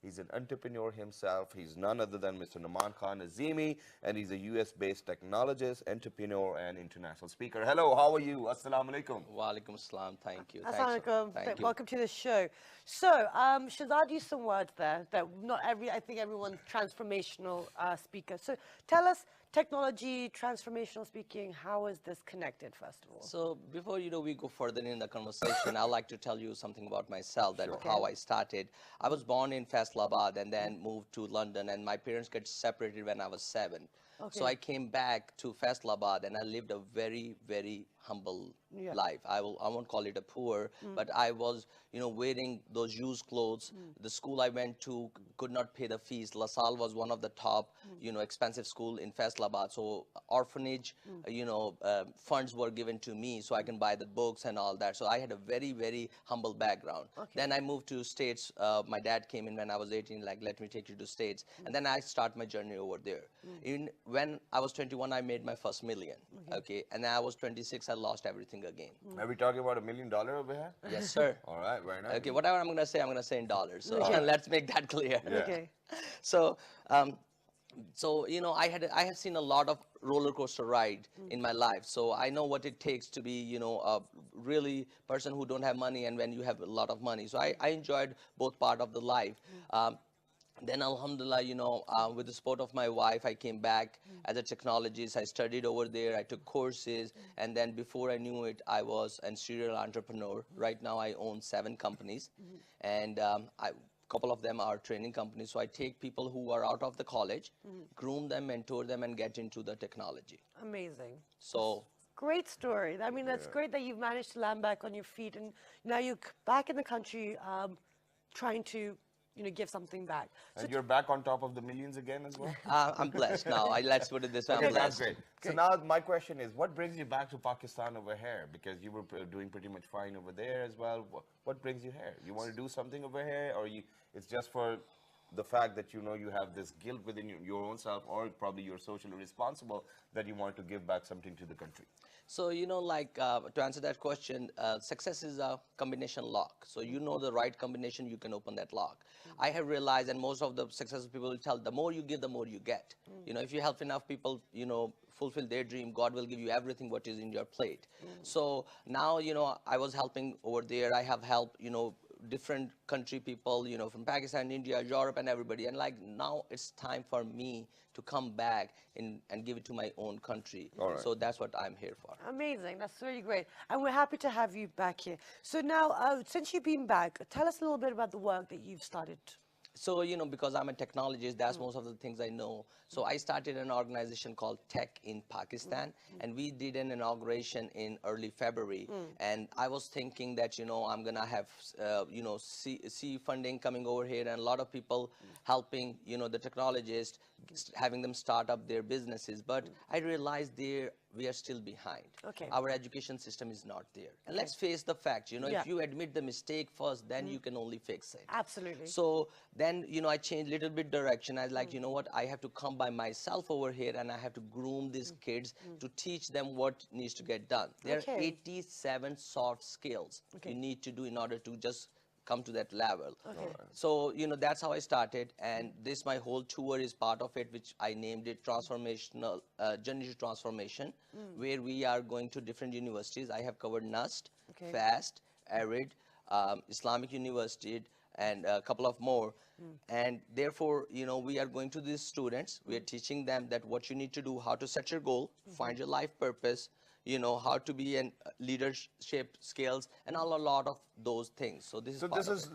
He's an entrepreneur himself. He's none other than Mr. Naman Khan Azimi, and he's a US-based technologist, entrepreneur, and international speaker. Hello, how are you? Assalamu alaikum. Walaikum assalam. Thank you. Assalamualaikum. Thank you. Welcome to the show. So, Shazad used some words there that I think everyone's transformational speaker. So, tell us, technology, transformational speaking, how is this connected, first of all? So before we go further in the conversation, I'd like to tell you something about myself, that Sure. how I started. I was born in Faisalabad and then moved to London, and my parents got separated when I was 7. So I came back to Faisalabad and I lived a very, very humble life. I won't call it a poor, but I was, wearing those used clothes. The school I went to could not pay the fees. LaSalle was one of the top, expensive school in Faisalabad. So orphanage, funds were given to me so I can buy the books and all that. So I had a very, very humble background. Then I moved to States. My dad came in when I was 18, like, let me take you to States. And then I start my journey over there. When I was 21, I made my first million. Okay. And then I was 26, I lost everything again. Are we talking about $1 million over here? Yes, sir. All right, very nice. Okay, whatever I'm going to say in dollars. So let's make that clear. Okay. So, I have seen a lot of roller coaster ride in my life. So I know what it takes to be, a really person who don't have money and when you have a lot of money. So I enjoyed both part of the life. Then alhamdulillah, with the support of my wife, I came back as a technologist. I studied over there. I took courses. And then before I knew it, I was a serial entrepreneur. Right now, I own 7 companies. And a couple of them are training companies. So I take people who are out of the college, groom them, mentor them, and get into the technology. Amazing. So Great story. I mean, that's great that you've managed to land back on your feet, and now you're back in the country trying to give something back. And you're back on top of the millions again as well? I'm blessed now. Let's put it this way. I'm Okay, blessed. that's great. So now my question is, what brings you back to Pakistan over here? Because you were doing pretty much fine over there as well. What brings you here? You want to do something over here, or it's just for the fact that you have this guilt within your own self, or probably you're socially responsible that you want to give back something to the country? So, to answer that question, success is a combination lock. So you know the right combination, you can open that lock. I have realized, and most of the successful people will tell, the more you give, the more you get. If you help enough people, fulfill their dream, God will give you everything what is in your plate. So now, I was helping over there. I have helped, different country people, from Pakistan, India, Europe, and everybody. And now it's time for me to come back and give it to my own country. All right. So that's what I'm here for. Amazing. That's really great. And we're happy to have you back here. So now, since you've been back, tell us a little bit about the work that you've started. So, because I'm a technologist, that's most of the things I know. So I started an organization called Tech in Pakistan, and we did an inauguration in early February. And I was thinking that, I'm going to have, C funding coming over here, and a lot of people helping, the technologists, having them start up their businesses. But I realized we are still behind. Okay. Our education system is not there. And let's face the fact, if you admit the mistake first, then you can only fix it. Absolutely. So then, I changed a little bit direction. I was like, what, I have to come by myself over here and I have to groom these kids to teach them what needs to get done. There are 87 soft skills you need to do in order to just come to that level. So, that's how I started, and this my whole tour is part of it, which I named it Transformational Journey to Transformation, where we are going to different universities. I have covered NUST, FAST, ARID, Islamic University, and a couple of more. And therefore, we are going to these students, we are teaching them that what you need to do, how to set your goal, find your life purpose, how to be in leadership skills, and a lot of those things. So this is part of it.